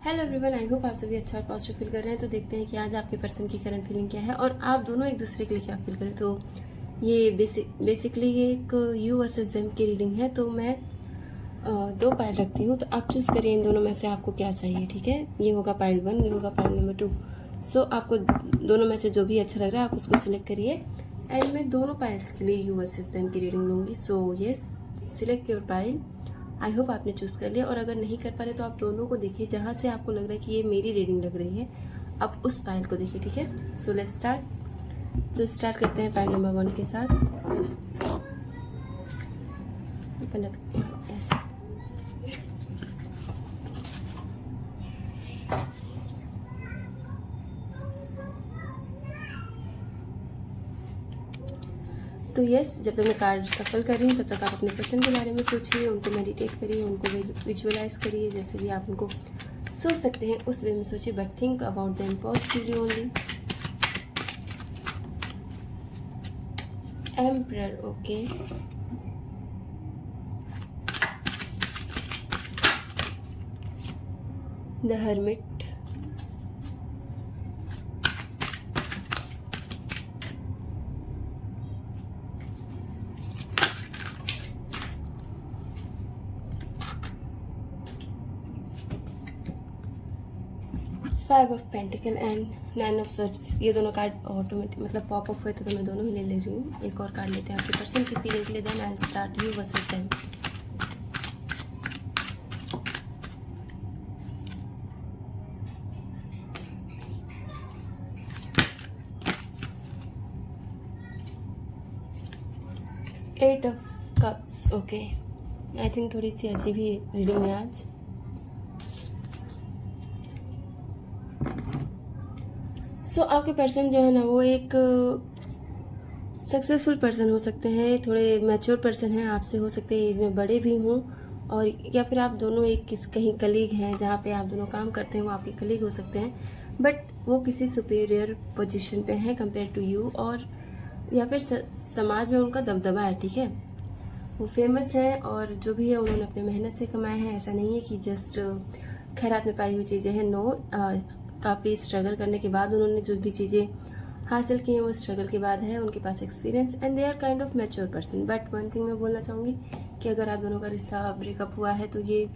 Hello everyone, I hope आप सभी अच्छा और पॉजिटिव फील कर रहे हैं। तो देखते हैं कि आज आपके पर्सन की करंट फीलिंग क्या है और आप दोनों एक दूसरे के लिए क्या फील करें। तो ये बेसिकली ये एक यू वर्सेस देम की रीडिंग है। तो मैं दो पाइल रखती हूँ, तो आप चूज़ करिए इन दोनों में से आपको क्या चाहिए। ठीक है, ये होगा पाइल 1, ये होगा पाइल नंबर 2। सो आपको दोनों में से जो भी अच्छा लग रहा है आप उसको सिलेक्ट करिए। एंड मैं दोनों पाइल्स के लिए यू वर्सेस देम की रीडिंग लूँगी। So yes, select your pile. I hope आपने चूज़ कर लिया, और अगर नहीं कर पा रहे तो आप दोनों को देखिए जहाँ से आपको लग रहा है कि ये मेरी रीडिंग लग रही है, आप उस पाइल को देखिए। ठीक है, सो लेट्स स्टार्ट। तो स्टार्ट करते हैं पाइल नंबर 1 के साथ। गलत ऐसा। तो यस, जब तक मैं कार्ड सफल कर रही हूँ तब तक आप अपने पर्सन के बारे में सोचिए, उनको मेडिटेट करिए, उनको विजुअलाइज करिए, जैसे भी आप उनको सोच सकते हैं उस वे में सोचिए, but think about them positively only. Emperor, okay. The hermit, 5 of pentacle and 9 of swords. ये दोनों कार्ड ऑटोमेटिक मतलब पॉप अप हुए तो मैं दोनों ही ले रही हूँ। एक और कार्ड लेते हैं आपके पर्सन की फीलिंग के लिए, then I start you versus them. Eight of cups, okay. I think थोड़ी सी अजीब ही रीडिंग है आज। सो आपके पर्सन जो है ना वो एक सक्सेसफुल पर्सन हो सकते हैं, थोड़े मैच्योर पर्सन हैं, आपसे हो सकते हैं एज में बड़े भी हों, और या फिर आप दोनों एक कहीं कलीग हैं जहाँ पे आप दोनों काम करते हैं, वो आपके कलीग हो सकते हैं, बट वो किसी सुपीरियर पोजीशन पे हैं कंपेयर टू यू, और या फिर समाज में उनका दबदबा है। ठीक है, वो फेमस हैं और जो भी है उन्होंने अपने मेहनत से कमाए हैं। ऐसा नहीं है कि जस्ट खैरात में पाई हुई चीज़ें हैं, नो। काफ़ी स्ट्रगल करने के बाद उन्होंने जो भी चीज़ें हासिल की हैं वो स्ट्रगल के बाद है, उनके पास experience, and they are kind of mature person. But one thing मैं बोलना चाहूँगी कि अगर आप दोनों का रिश्ता ब्रेकअप हुआ है तो ये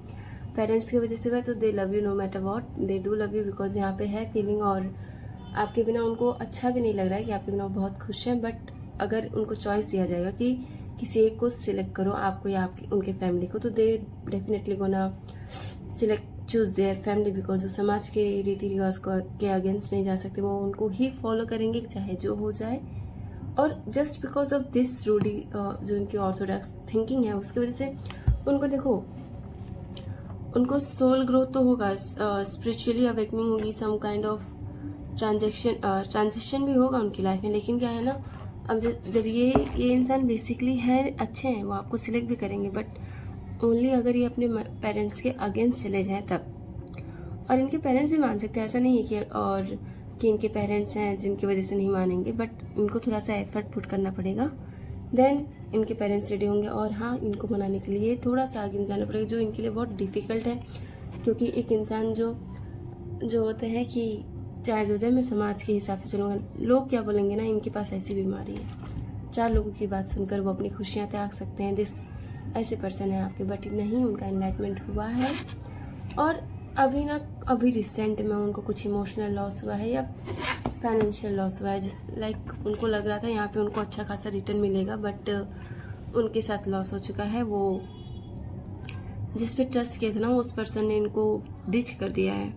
पेरेंट्स की वजह से हुआ है, तो दे love you know matter what, they do love you, because यहाँ पे है फीलिंग, और आपके बिना उनको अच्छा भी नहीं लग रहा है कि आपके बिना वो बहुत खुश हैं। बट अगर उनको चॉइस दिया जाएगा कि किसी एक को सिलेक्ट करो, आपको या आपकी उनके फैमिली को, तो they definitely gonna select choose their family, because वो समाज के रीति रिवाज के अगेंस्ट नहीं जा सकते, वो उनको ही फॉलो करेंगे चाहे जो हो जाए। और जस्ट बिकॉज ऑफ दिस रूडी जो उनकी ऑर्थोडॉक्स थिंकिंग है उसकी वजह से उनको देखो, उनको सोल ग्रोथ तो होगा, स्पिरिचुअली अवेकनिंग होगी, सम काइंड ऑफ ट्रांजिशन भी होगा उनकी लाइफ में। लेकिन क्या है ना, अब जब ये इंसान बेसिकली है अच्छे हैं, वो आपको सिलेक्ट भी करेंगे, बट ओनली अगर ये अपने पेरेंट्स के अगेंस्ट चले जाएं तब। और इनके पेरेंट्स भी मान सकते हैं, ऐसा नहीं है कि इनके पेरेंट्स हैं जिनकी वजह से नहीं मानेंगे, बट इनको थोड़ा सा एफर्ट पुट करना पड़ेगा, देन इनके पेरेंट्स रेडी होंगे। और हाँ, इनको मनाने के लिए थोड़ा सा आगे जाना पड़ेगा, जो इनके लिए बहुत डिफ़िकल्ट है, क्योंकि एक इंसान जो होते हैं कि चाहे जो जाए मैं समाज के हिसाब से चलूँगा, लोग क्या बोलेंगे ना, इनके पास ऐसी बीमारी है, 4 लोगों की बात सुनकर वो अपनी खुशियाँ त्याग सकते हैं। दिस ऐसे पर्सन है आपके, बट नहीं, उनका एनलाइटमेंट हुआ है, और अभी रिसेंट में उनको कुछ इमोशनल लॉस हुआ है या फाइनेंशियल लॉस हुआ है, जिस लाइक उनको लग रहा था यहाँ पे उनको अच्छा खासा रिटर्न मिलेगा, बट उनके साथ लॉस हो चुका है। वो जिस पे ट्रस्ट किया था ना, उस पर्सन ने इनको डिच कर दिया है।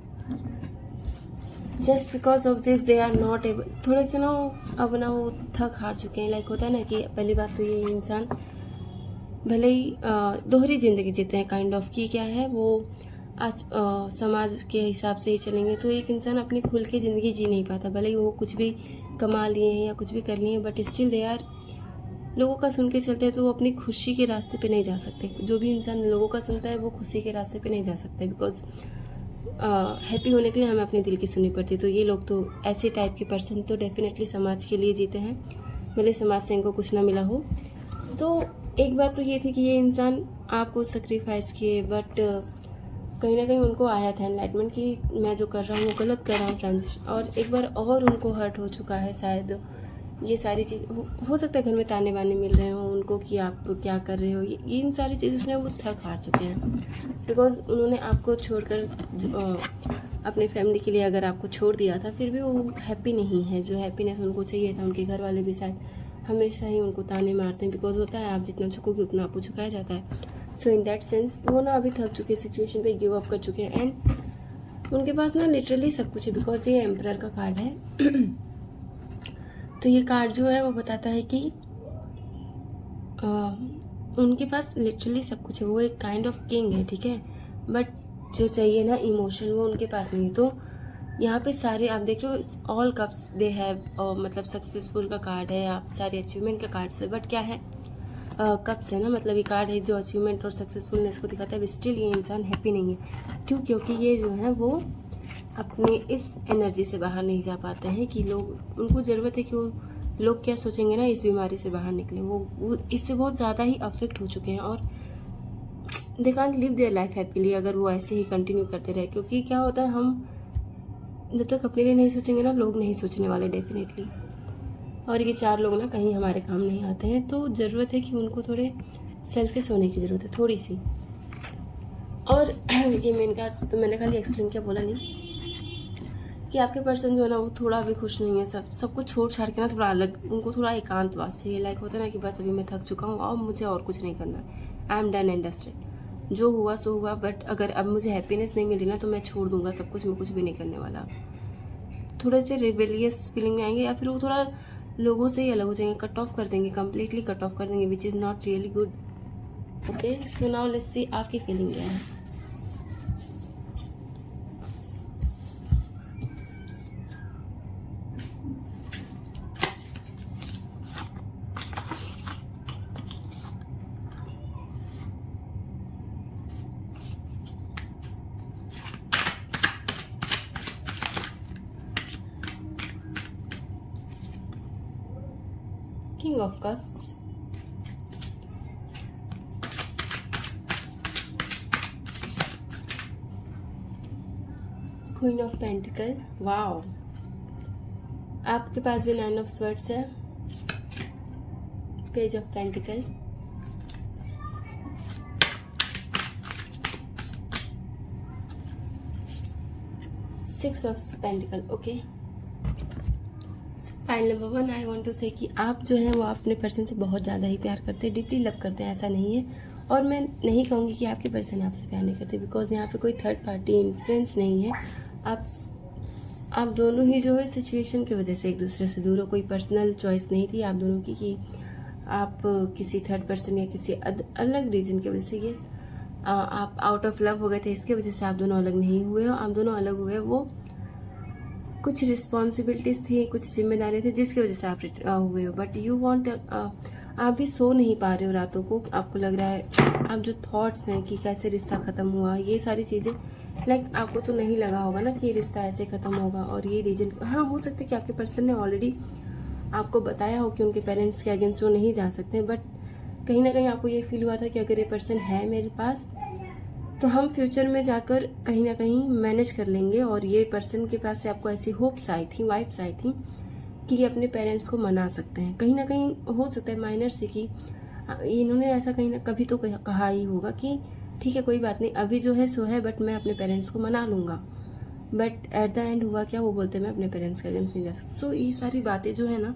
Just because of this they are not able, थोड़े से ना अब ना वो थक हार चुके हैं। लाइक होता है ना कि पहली बात तो ये इंसान भले ही दोहरी जिंदगी जीते हैं, काइंड ऑफ की क्या है वो आज समाज के हिसाब से ही चलेंगे तो एक इंसान अपनी खुल के ज़िंदगी जी नहीं पाता। भले ही वो कुछ भी कमा लिए हैं या कुछ भी कर लिए हैं, बट स्टिल दे आर लोगों का सुन के चलते हैं, तो वो अपनी खुशी के रास्ते पे नहीं जा सकते। जो भी इंसान लोगों का सुनता है वो खुशी के रास्ते पे नहीं जा सकता, बिकॉज हैप्पी होने के लिए हमें अपने दिल की सुननी पड़ती है। तो ये लोग तो ऐसे टाइप के पर्सन तो डेफिनेटली समाज के लिए जीते हैं, भले समाज से इनको कुछ ना मिला हो। तो एक बात तो ये थी कि ये इंसान आपको सेक्रीफाइस किए, बट कहीं ना कहीं उनको आया था एनलाइटमेंट कि मैं जो कर रहा हूँ वो गलत कर रहा हूँ ट्रांजिशन, और एक बार और उनको हर्ट हो चुका है शायद। ये सारी चीज़ हो सकता है घर में ताने बाने मिल रहे हों उनको कि आप क्या कर रहे हो, ये इन सारी चीज़ों से वो थक हार चुके हैं। बिकॉज उन्होंने आपको छोड़कर अपने फैमिली के लिए अगर आपको छोड़ दिया था, फिर भी वो हैप्पी नहीं है। जो हैप्पीनेस उनको चाहिए था, उनके घर वाले भी शायद हमेशा ही उनको ताने मारते हैं। बिकॉज होता है आप जितना झुकोगे उतना आपको झुकाया जाता है। सो इन दैट सेंस वो ना अभी थक चुके, सिचुएशन पे गिव अप कर चुके हैं। एंड उनके पास ना लिटरली सब कुछ है, बिकॉज ये एम्परर का कार्ड है। तो ये कार्ड जो है वो बताता है कि उनके पास लिटरली सब कुछ है, वो एक काइंड ऑफ किंग है, ठीक है। बट जो चाहिए ना इमोशन, वो उनके पास नहीं है। तो यहाँ पे सारे आप देख रहे हो, ऑल कप्स दे हैव, मतलब सक्सेसफुल का कार्ड है, आप सारे अचीवमेंट का कार्ड से। बट क्या है, कप्स है ना, मतलब ये कार्ड है जो अचीवमेंट और सक्सेसफुलनेस को दिखाता है। स्टिल ये इंसान हैप्पी नहीं है। क्यों? क्योंकि ये जो है वो अपने इस एनर्जी से बाहर नहीं जा पाते हैं कि लोग, उनको ज़रूरत है कि वो लोग क्या सोचेंगे ना, इस बीमारी से बाहर निकलें। वो इससे बहुत ज़्यादा ही अफेक्ट हो चुके हैं और they can't live their life happily अगर वो ऐसे ही कंटिन्यू करते रहे। क्योंकि क्या होता है, हम जब तक अपने लिए नहीं सोचेंगे ना, लोग नहीं सोचने वाले डेफिनेटली। और ये 4 लोग ना कहीं हमारे काम नहीं आते हैं। तो ज़रूरत है कि उनको थोड़े सेल्फिश होने की ज़रूरत है, थोड़ी सी। और ये मेन कार्ड तो मैंने खाली एक्सप्लेन किया, बोला नहीं कि आपके पर्सन जो है ना वो थोड़ा भी खुश नहीं है। सब कुछ छोड़ छाड़ के ना थोड़ा अलग, उनको थोड़ा एकांतवास चाहिए। लाइक होता है ना कि बस अभी मैं थक चुका हूँ और मुझे और कुछ नहीं करना है, I am done and dusted, जो हुआ सो हुआ। बट अगर अब मुझे हैप्पीनेस नहीं मिली ना तो मैं छोड़ दूंगा सब कुछ, मैं कुछ भी नहीं करने वाला। थोड़े से रिबेलियस फीलिंग में आएंगे, या फिर वो थोड़ा लोगों से ही अलग हो जाएंगे, कट ऑफ कर देंगे, कम्प्लीटली कट ऑफ कर देंगे, which is not really good. Okay, so now let's see आपकी फीलिंग क्या है। King of Cups, Queen of Pentacle, wow. आपके पास भी 9 ऑफ स्वर्ड्स है, page of pentacle, six of pentacle. Okay, file number 1, I want to say कि आप जो है वो अपने पर्सन से बहुत ज़्यादा ही प्यार करते हैं, डीपली लव करते हैं, ऐसा नहीं है। और मैं नहीं कहूँगी कि आपके पर्सन आपसे प्यार नहीं करते, बिकॉज यहाँ पे कोई थर्ड पार्टी इन्फ्लुएंस नहीं है। आप दोनों ही जो है सिचुएशन की वजह से एक दूसरे से दूर हो, कोई पर्सनल चॉइस नहीं थी आप दोनों की कि आप किसी थर्ड पर्सन या किसी अलग रीजन की वजह से, ये आप आउट ऑफ लव हो गए थे, इसके वजह से आप दोनों अलग नहीं हुए हो। आप दोनों अलग हुए, वो कुछ रिस्पॉन्सिबिलिटीज़ थी, कुछ जिम्मेदारी थी जिसकी वजह से आप हुए हो। बट यू वांट, आप भी सो नहीं पा रहे हो रातों को, आपको लग रहा है, आप जो थॉट्स हैं कि कैसे रिश्ता ख़त्म हुआ, ये सारी चीज़ें, लाइक आपको तो नहीं लगा होगा ना कि ये रिश्ता ऐसे ख़त्म होगा। और ये रीजन, हाँ हो सकता है कि आपके पर्सन ने ऑलरेडी आपको बताया हो कि उनके पेरेंट्स के अगेंस्ट वो नहीं जा सकते, बट कहीं ना कहीं आपको ये फील हुआ था कि अगर ये पर्सन है मेरे पास तो हम फ्यूचर में जाकर कहीं ना कहीं मैनेज कर लेंगे। और ये पर्सन के पास से आपको ऐसी होप्स आई थी, वाइब्स आई थी कि ये अपने पेरेंट्स को मना सकते हैं। कहीं ना कहीं हो सकता है माइनर से कि इन्होंने ऐसा कहीं ना कभी तो कहा ही होगा कि ठीक है कोई बात नहीं, अभी जो है सो है, बट मैं अपने पेरेंट्स को मना लूँगा। बट एट द एंड हुआ क्या, वो बोलते मैं अपने पेरेंट्स के अगेंस्ट नहीं जा सकती। सो ये सारी बातें जो है ना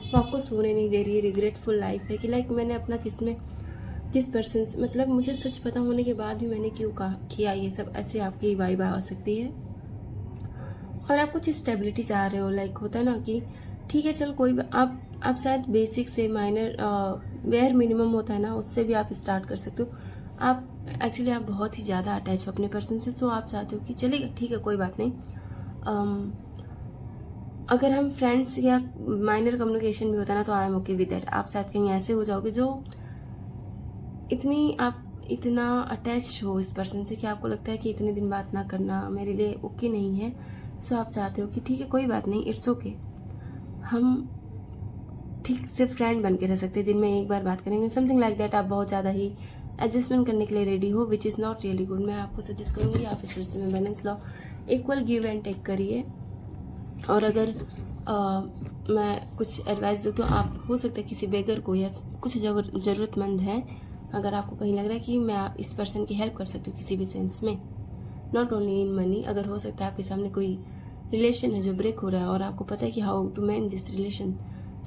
वो आपको सोने नहीं दे रही है। रिग्रेटफुल लाइफ है कि लाइक मैंने अपना किस पर्सन से, मतलब मुझे सच पता होने के बाद भी मैंने क्यों किया ये सब, ऐसे आपकी वाइब आ सकती है। और आप कुछ स्टेबिलिटी चाह रहे हो, लाइक होता है ना कि ठीक है चल कोई, आप शायद बेसिक से माइनर वेयर मिनिमम होता है ना, उससे भी आप स्टार्ट कर सकते हो। आप एक्चुअली आप बहुत ही ज़्यादा अटैच हो अपने पर्सन से, सो आप चाहते हो कि चलेगा ठीक है कोई बात नहीं। अगर हम फ्रेंड्स या माइनर कम्युनिकेशन भी होता है ना तो I am okay with that. आप शायद कहीं ऐसे हो जाओगे जो आप इतना अटैच हो इस पर्सन से कि आपको लगता है कि इतने दिन बात ना करना मेरे लिए ओके नहीं है। सो आप चाहते हो कि ठीक है कोई बात नहीं, इट्स ओके, हम ठीक से फ्रेंड बन के रह सकते हैं, दिन में एक बार बात करेंगे, समथिंग लाइक दैट। आप बहुत ज़्यादा ही एडजस्टमेंट करने के लिए रेडी हो, which is not really good. मैं आपको सजेस्ट करूँगी आप इस रिश्ते में बैलेंस लाओ, इक्वल गिव एंड टेक करिए। और अगर मैं कुछ एडवाइस दूँ तो आप हो सकता है किसी बेगर को या कुछ ज़रूरतमंद है, अगर आपको कहीं लग रहा है कि मैं इस पर्सन की हेल्प कर सकती हूँ किसी भी सेंस में, नॉट ओनली इन मनी, अगर हो सकता है आपके सामने कोई रिलेशन है जो ब्रेक हो रहा है और आपको पता है कि how to mend this relation,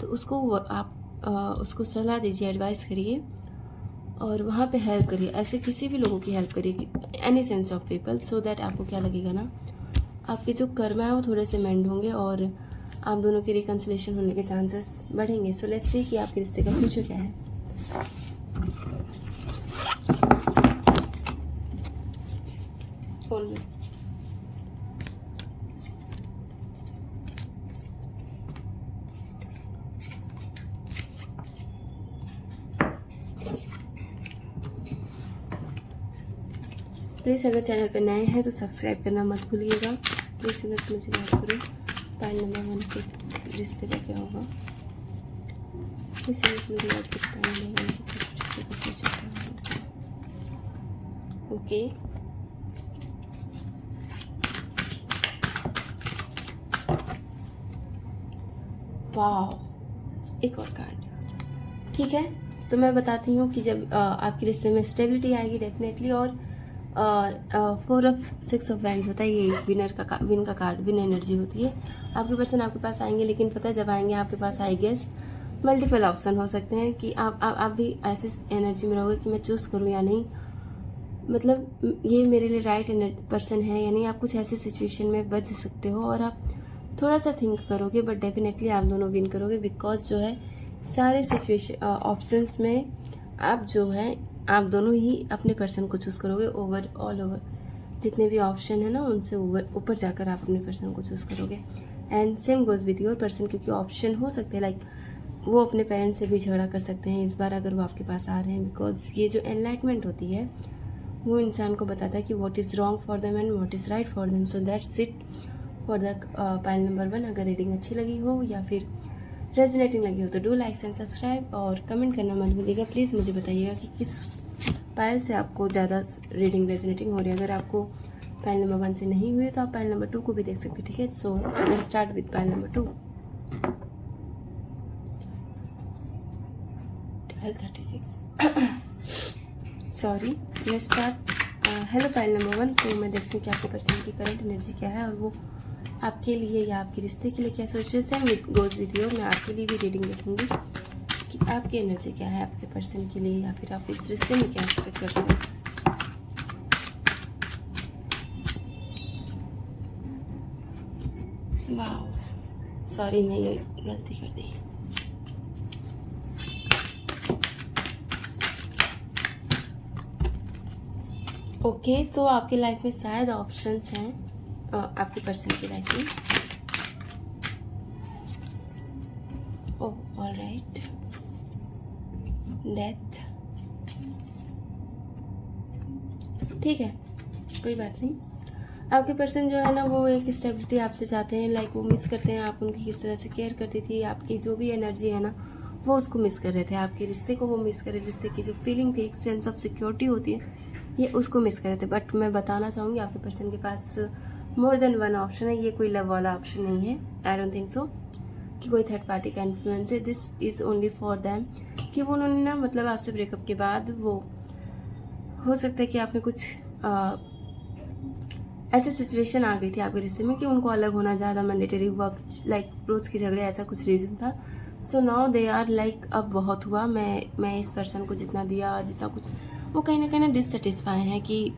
तो उसको आप उसको सलाह दीजिए, एडवाइस करिए और वहाँ पे हेल्प करिए। ऐसे किसी भी लोगों की हेल्प करिए, any sense of people, so that आपको क्या लगेगा ना, आपके जो कर्म है वो थोड़े से मेंड होंगे और आप दोनों की रिकन्सिलेशन होने के चांसेस बढ़ेंगे। सो लेट्स सी कि आपके रिश्ते का फ्यूचर क्या है। फोन में प्लीज़ अगर चैनल पे नए हैं तो सब्सक्राइब करना मत भूलिएगा। प्लीज़ बस मुझे याद करो पाइल नंबर 1 के रिश्ते का क्या होगा। प्लीज़ मुझे याद करो पाइल नंबर 1 के रिश्ते का फ्यूचर क्या होगा। ओके, वाह, एक और कार्ड। ठीक है, तो मैं बताती हूँ कि जब आपके रिश्ते में स्टेबिलिटी आएगी डेफिनेटली, और 4 ऑफ 6 ऑफ वैंड्स होता है, ये विन का कार्ड, विन एनर्जी होती है। आपके पर्सन आपके पास आएंगे, लेकिन पता है जब आएंगे आपके पास आई गेस मल्टीपल ऑप्शन हो सकते हैं कि आप भी ऐसे एनर्जी में रहोगे कि मैं चूज़ करूँ या नहीं, मतलब ये मेरे लिए राइट पर्सन है या नहीं। आप कुछ ऐसे सिचुएशन में बच सकते हो और आप थोड़ा सा थिंक करोगे, बट डेफिनेटली आप दोनों विन करोगे, बिकॉज जो है सारे सिचुएशन ऑप्शंस में आप जो है आप दोनों ही अपने पर्सन को चूज़ करोगे ओवर ऑल ओवर जितने भी ऑप्शन है ना, उनसे ऊपर जाकर आप अपने पर्सन को चूज़ करोगे। And same goes with your person, क्योंकि ऑप्शन हो सकते हैं लाइक वो अपने पेरेंट्स से भी झगड़ा कर सकते हैं इस बार अगर वो आपके पास आ रहे हैं, बिकॉज ये जो एनलाइटमेंट होती है वो इंसान को बताता है कि what is wrong for them and what is right for them. So that's it for the pile number 1। अगर रीडिंग अच्छी लगी हो या फिर रेजोनेटिंग लगी हो तो डू लाइक एंड सब्सक्राइब और कमेंट करना मत भूलिएगा। प्लीज़ मुझे बताइएगा कि किस पाइल से आपको ज़्यादा रीडिंग रेजोनेटिंग हो रही है। अगर आपको पाइल नंबर 1 से नहीं हुई तो आप पाइल नंबर 2 को भी देख सकते हैं। ठीक है, so let's start with pile number 2। 12:36 sorry, let's start. Hello pile number 1। तो मैं देखती हूँ कि आपके पर्सन की करंट एनर्जी क्या है और वो आपके लिए या आपके रिश्ते के लिए क्या सोच रहे हैं। सेम गोज विद यू, मैं आपके लिए भी रीडिंग देखूंगी कि आपकी एनर्जी क्या है आपके पर्सन के लिए, या फिर आप इस रिश्ते में क्या एक्सपेक्ट करते हैं। वाह, सॉरी मैं ये गलती कर दी। ओके, तो आपकी लाइफ में शायद ऑप्शंस हैं आपके पर्सन की लाइफ में। ओह, ऑलराइट, डेथ, ठीक है, कोई बात नहीं। आपके पर्सन जो है ना वो एक स्टेबिलिटी आपसे चाहते हैं, लाइक वो मिस करते हैं आप उनकी किस तरह से केयर करती थी, आपकी जो भी एनर्जी है ना वो उसको मिस कर रहे थे, आपके रिश्ते को वो मिस कर रहे, रिश्ते की जो फीलिंग थी, एक सेंस ऑफ सिक्योरिटी होती है, ये उसको मिस कर रहे थे। बट मैं बताना चाहूँगी आपके पर्सन के पास मोर देन 1 ऑप्शन है, ये कोई लव वाला ऑप्शन नहीं है। आई डोंट थिंक सो कि कोई थर्ड पार्टी का इन्फ्लुएंस है। This is only for them कि वो उन्होंने ना मतलब आपसे ब्रेकअप के बाद वो हो सकता है कि आपने कुछ ऐसे सिचुएशन आ गई थी आपके रिश्ते में कि उनको अलग होना ज़्यादा मैंडेटरी हुआ, लाइक रोज़ के झगड़े, ऐसा कुछ रीज़न था। So now they are like अब बहुत हुआ, मैं इस पर्सन को जितना दिया जितना कुछ, वो कहीं ना डिससेटिस्फाई हैं कि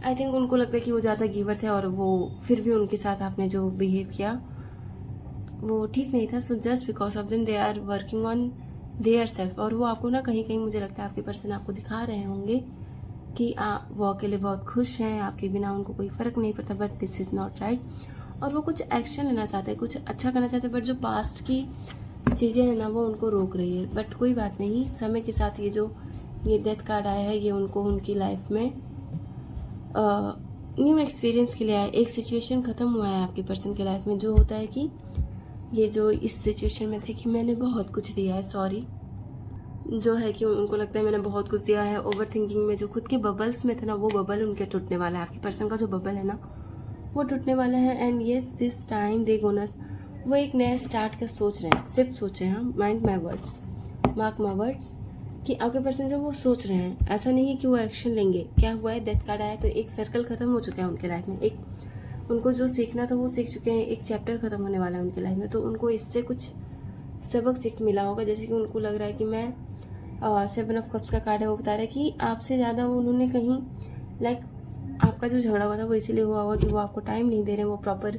आई थिंक उनको लगता है कि वो ज़्यादा गिवर थे और वो फिर भी उनके साथ आपने जो बिहेव किया वो ठीक नहीं था। So just because of them they are working on their self, और वो आपको ना कहीं मुझे लगता है आपके पर्सन आपको दिखा रहे होंगे कि वो अकेले बहुत खुश हैं, आपके बिना उनको कोई फ़र्क नहीं पड़ता, but this is not right. और वो कुछ एक्शन लेना चाहते हैं, कुछ अच्छा करना चाहते हैं, बट जो पास्ट की चीज़ें हैं ना वो उनको रोक रही है। बट कोई बात नहीं, समय के साथ ये डेथ कार्ड आया है, ये उनको उनकी लाइफ में न्यू एक्सपीरियंस के लिए आया। एक सिचुएशन ख़त्म हुआ है आपके पर्सन के लाइफ में, जो होता है कि ये जो इस सिचुएशन में थे कि मैंने बहुत कुछ दिया है, सॉरी जो है कि उनको लगता है मैंने बहुत कुछ दिया है। ओवर थिंकिंग में जो खुद के बबल्स में थे ना, वो बबल उनके टूटने वाला है। आपके पर्सन का जो बबल है ना, वो टूटने वाला है। एंड येस, दिस टाइम दे गोनस, वो एक नया स्टार्ट का सोच रहे हैं, सिर्फ सोच रहे हैं। Mind my words, mark my words, कि आपके पर्सन जो वो सोच रहे हैं, ऐसा नहीं है कि वो एक्शन लेंगे। क्या हुआ है, डेथ कार्ड आया तो एक सर्कल खत्म हो चुका है उनके लाइफ में। एक उनको जो सीखना था वो सीख चुके हैं, एक चैप्टर खत्म होने वाला है उनके लाइफ में। तो उनको इससे कुछ सबक सीख मिला होगा। जैसे कि उनको लग रहा है कि मैं 7 ऑफ कप्स का कार्ड है, वो बता रहा है कि आपसे ज़्यादा उन्होंने कहीं आपका जो झगड़ा हुआ था वो इसीलिए हुआ होगा कि वो आपको टाइम नहीं दे रहे, वो प्रॉपर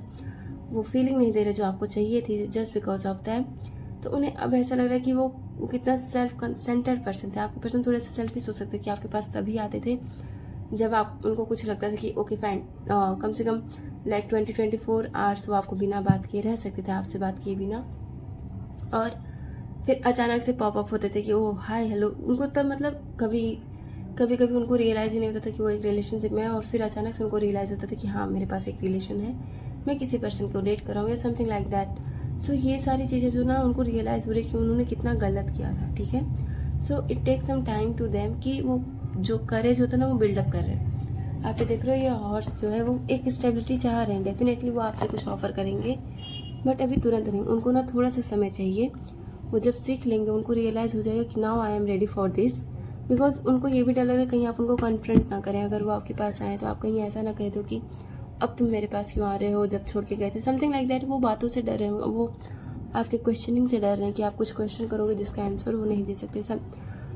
वो फीलिंग नहीं दे रहे जो आपको चाहिए थी, जस्ट बिकॉज ऑफ दैट। तो उन्हें अब ऐसा लग रहा है कि वो कितना सेल्फ सेंटर्ड पर्सन थे। आपके पर्सन थोड़े से सेल्फिश हो सकते हैं कि आपके पास तभी आते थे जब आप उनको कुछ लगता था कि ओके फाइन, कम से कम 20-24 आवर्स वो आपको बिना बात किए रह सकते थे, आपसे बात किए बिना। और फिर अचानक से पॉप अप होते थे कि ओ हाय हेलो। उनको तब कभी कभी उनको रियलाइज़ ही नहीं होता था कि वो एक रिलेशनशिप में है, और फिर अचानक से उनको रियलाइज़ होता था कि हाँ मेरे पास एक रिलेशन है, मैं किसी पर्सन को डेट कर रहा हूँ या समथिंग लाइक दैट। सो ये सारी चीज़ें जो ना उनको रियलाइज़ हो रही कि उन्होंने कितना गलत किया था, ठीक है। So it take some time to them कि वो जो करेज होता है ना वो बिल्डअप कर रहे हैं। आप ये देख रहे हो, ये हॉर्स जो है वो एक स्टेबिलिटी चाह रहे हैं। डेफिनेटली वो आपसे कुछ ऑफर करेंगे, बट अभी तुरंत नहीं, उनको ना थोड़ा सा समय चाहिए। वो जब सीख लेंगे उनको रियलाइज़ हो जाएगा कि now I am ready for this. Because उनको ये भी डर लग रहा है कहीं आप उनको कॉन्फ्रंट ना करें। अगर वो आपके पास आए तो आप कहीं ऐसा ना कह दो कि अब तुम मेरे पास क्यों आ रहे हो, जब छोड़ के गए थे, समथिंग लाइक दैट। वो बातों से डर रहे हैं, वो आपके क्वेश्चनिंग से डर रहे हैं कि आप कुछ क्वेश्चन करोगे जिसका आंसर वो नहीं दे सकते सब।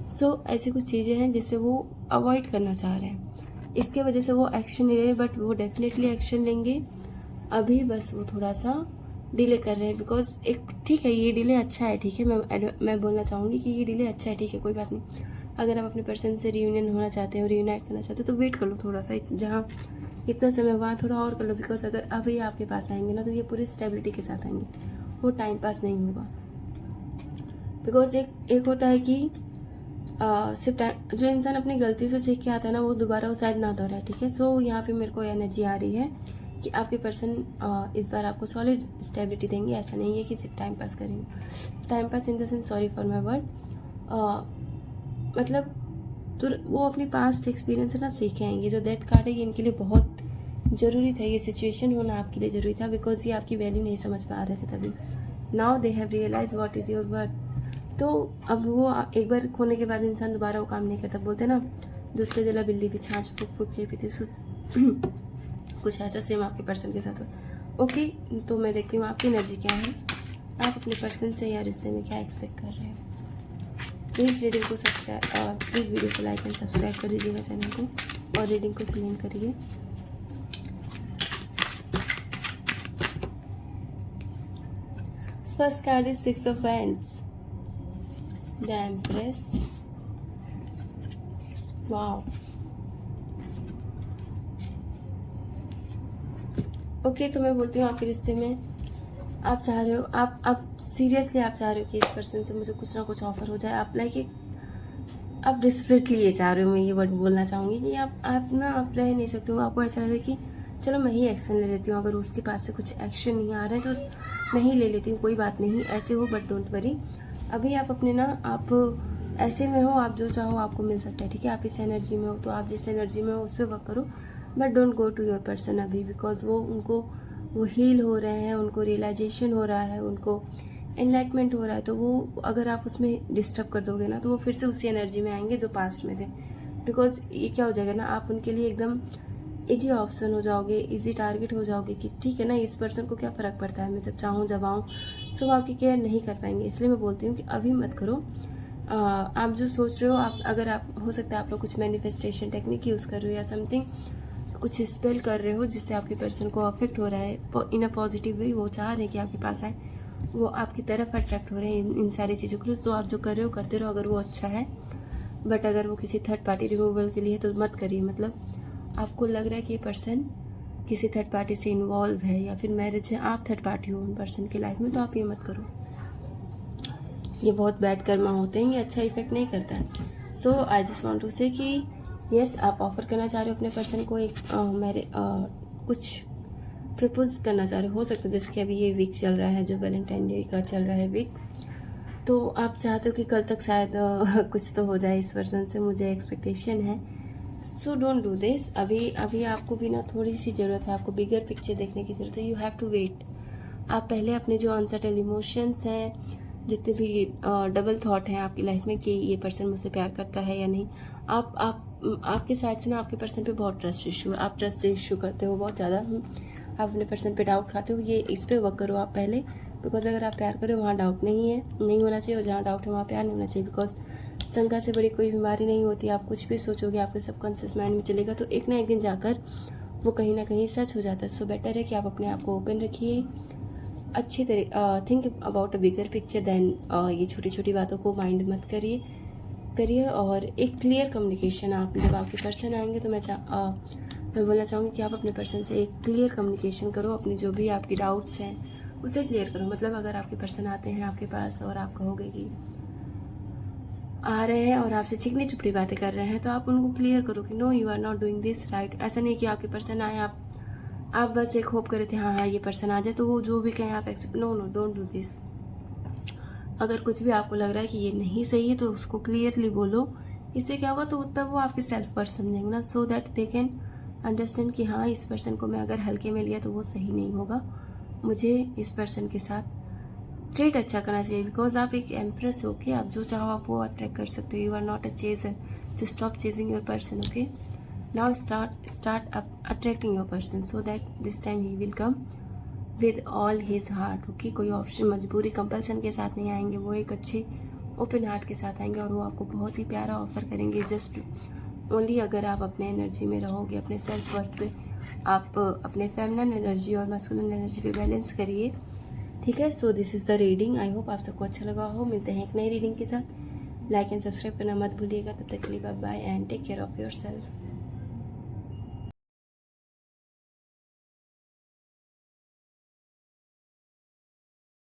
सो ऐसी कुछ चीज़ें हैं जिससे वो अवॉइड करना चाह रहे हैं। इसके वजह से वो एक्शन नहीं ले रहे, बट वो डेफिनेटली एक्शन लेंगे। अभी बस वो थोड़ा सा डिले कर रहे हैं। बिकॉज एक ठीक है, ये डिले अच्छा है, ठीक है। मैं बोलना चाहूँगी कि ये डिले अच्छा है, ठीक है, कोई बात नहीं। अगर आप अपने पर्सन से रियूनियन होना चाहते हो, रियूनाइट करना चाहते हो, तो वेट कर लो थोड़ा सा। जहाँ इतना समय हुआ थोड़ा और कर लो। बिकॉज अगर अभी आपके पास आएंगे ना तो ये पूरी स्टेबिलिटी के साथ आएंगे, वो टाइम पास नहीं होगा। बिकॉज एक होता है कि सिर्फ टाइम, जो इंसान अपनी गलतियों से सीख के आता है ना वो दोबारा वो शायद ना दोहराए, ठीक है। सो यहाँ पे मेरे को एनर्जी आ रही है कि आपके पर्सन इस बार आपको सॉलिड स्टेबिलिटी देंगे। ऐसा नहीं है कि सिर्फ टाइम पास करेंगे। Time pass in the sense, sorry for my word, तो वो अपनी पास्ट एक्सपीरियंस से ना सीखे हैं। ये जो डेथ कार्ड है ये इनके लिए बहुत ज़रूरी था, ये सिचुएशन होना आपके लिए ज़रूरी था। बिकॉज ये आपकी वैल्यू नहीं समझ पा रहे थे तभी। Now they have realise what is your worth. तो अब वो एक बार खोने के बाद इंसान दोबारा वो काम नहीं करता। बोलते ना, दूध के जला बिल्ली भी छाछ फूक फूक के पीती। कुछ ऐसा सेम आपके पर्सन के साथ हो। ओके, तो मैं देखती हूँ आपकी एनर्जी क्या है, आप अपने पर्सन से या रिश्ते में क्या एक्सपेक्ट कर रहे हैं। प्लीज़ रीडिंग को सब्सक्राइब, प्लीज़ वीडियो को लाइक एंड सब्सक्राइब कर दीजिएगा चैनल को, और रीडिंग को क्लीन करिए। First card is 6 of wands, the empress. Wow, okay, तो मैं बोलती हूँ आपके रिश्ते में आप चाह रहे हो, आप सीरियसली आप चाह रहे हो कि इस पर्सन से मुझे कुछ ना कुछ ऑफर हो जाए। आप आप डिस्परेटली ये चाह रहे हो। मैं ये वर्ड बोलना चाहूँगी कि आप आप रह नहीं सकते हो। आपको ऐसा लग रहा है कि चलो मैं ही एक्शन ले लेती हूँ, अगर उसके पास से कुछ एक्शन नहीं आ रहा है तो मैं ही ले लेती हूँ, कोई बात नहीं, ऐसे हो। बट डोंट वरी, अभी आप अपने आप ऐसे में हो, आप जो चाहो आपको मिल सकता है, ठीक है। आप इस एनर्जी में हो तो आप जिस एनर्जी में हो उस पर वर्क करो, but don't go to your person अभी। बिकॉज वो हील हो रहे हैं, उनको रियलाइजेशन हो रहा है, उनको एनलाइटमेंट हो रहा है। तो वो अगर आप उसमें डिस्टर्ब कर दोगे ना तो वो फिर से उसी एनर्जी में आएंगे जो पास्ट में थे। बिकॉज ये क्या हो जाएगा ना, आप उनके लिए एकदम इजी ऑप्शन हो जाओगे, इजी टारगेट हो जाओगे कि ठीक है ना, इस पर्सन को क्या फ़र्क पड़ता है, मैं जब चाहूँ जब आऊँ। सो वो आपकी केयर नहीं कर पाएंगे। इसलिए मैं बोलती हूँ कि अभी मत करो। आप जो सोच रहे हो, अगर आप हो सकता है आप लोग कुछ मैनिफेस्टेशन टेक्निक यूज़ कर रहे हो या समथिंग, कुछ स्पेल कर रहे हो जिससे आपके पर्सन को अफेक्ट हो रहा है इन अ पॉजिटिव वे। वो चाह रहे हैं कि आपके पास आए, वो आपकी तरफ अट्रैक्ट हो रहे हैं इन सारी चीज़ों के लिए। तो आप जो कर रहे हो करते रहो, अगर वो अच्छा है। बट अगर वो किसी थर्ड पार्टी रिमूवल के लिए तो मत करिए। मतलब आपको लग रहा है कि ये पर्सन किसी थर्ड पार्टी से इन्वॉल्व है या फिर मैरिज है, आप थर्ड पार्टी हो उन पर्सन की लाइफ में, तो आप ये मत करो। ये बहुत बैड कर्मा होते हैं, ये अच्छा इफेक्ट नहीं करता है। सो I just want to say कि यस, आप ऑफर करना चाह रहे हो अपने पर्सन को एक कुछ प्रपोज करना चाह रहे हो सकता है। जैसे कि अभी ये वीक चल रहा है जो वैलेंटाइन डे का चल रहा है वीक। तो आप चाहते हो कि कल तक शायद कुछ तो हो जाए इस पर्सन से, मुझे एक्सपेक्टेशन है। So don't do this. अभी आपको भी ना थोड़ी सी ज़रूरत है, आपको बिगर पिक्चर देखने की ज़रूरत है। You have to wait. आप पहले अपने जो अनसर्टेन इमोशंस हैं, जितने भी डबल थॉट हैं आपकी लाइफ में कि ये पर्सन मुझसे प्यार करता है या नहीं, आपके साइड से ना आपके पर्सन पे बहुत ट्रस्ट इशू, आप ट्रस्ट इशू करते हो बहुत ज़्यादा। आप अपने पर्सन पे डाउट खाते हो, ये इस पर वर्क करो आप पहले। बिकॉज अगर आप प्यार करो वहाँ डाउट नहीं है, नहीं होना चाहिए, और जहाँ डाउट है वहाँ प्यार नहीं होना चाहिए। बिकॉज शंका से बड़ी कोई बीमारी नहीं होती। आप कुछ भी सोचोगे आपके सबकॉन्शियस माइंड में चलेगा, तो एक ना एक दिन जाकर वो कहीं ना कहीं सच हो जाता है। सो बेटर है कि आप अपने आप को ओपन रखिए, अच्छी तरह think about a bigger picture than ये छोटी छोटी बातों को माइंड मत करिए। और एक क्लियर कम्युनिकेशन, आप जब आपके पर्सन आएंगे तो मैं बोलना चाहूँगी कि आप अपने पर्सन से एक क्लियर कम्युनिकेशन करो। अपनी जो भी आपकी डाउट्स हैं उसे क्लियर करो। मतलब अगर आपके पर्सन आते हैं आपके पास और आप कहोगे कि आ रहे हैं और आपसे चिकनी चुपड़ी बातें कर रहे हैं, तो आप उनको क्लियर करो कि no you are not doing this right. ऐसा नहीं कि आपके पर्सन आए, आप बस एक होप करे थे हाँ ये पर्सन आ जाए, तो वो जो भी कहें आप accept. No don't do this. अगर कुछ भी आपको लग रहा है कि ये नहीं सही है तो उसको क्लियरली बोलो। इससे क्या होगा, तो तब वो आपके सेल्फ पर समझेंगे ना, so that they can understand कि हाँ इस पर्सन को मैं अगर हल्के में लिया तो वो सही नहीं होगा, मुझे इस पर्सन के साथ ट्रीट अच्छा करना चाहिए। बिकॉज आप एक एम्प्रेस हो के आप जो चाहो आप वो अट्रैक्ट कर सकते हो। You are not a chaser, तो stop chasing your person. Okay, now start attracting your person so that this time he will come with all his heart। Okay, कोई ऑप्शन मजबूरी कंपल्सन के साथ नहीं आएंगे, वो एक अच्छे ओपन हार्ट के साथ आएंगे और वो आपको बहुत ही प्यारा ऑफर करेंगे। जस्ट ओनली अगर आप अपने एनर्जी में रहोगे, अपने सेल्फ वर्थ पे, आप अपने फेमिनिन एनर्जी और मैस्कुलिन एनर्जी पे बैलेंस करिए। ठीक है, so this is the reading. I hope आप सबको अच्छा लगा हो। मिलते हैं एक नई रीडिंग के साथ। लाइक एंड सब्सक्राइब करना मत भूलिएगा। तब तक के लिए bye bye and take care of your self.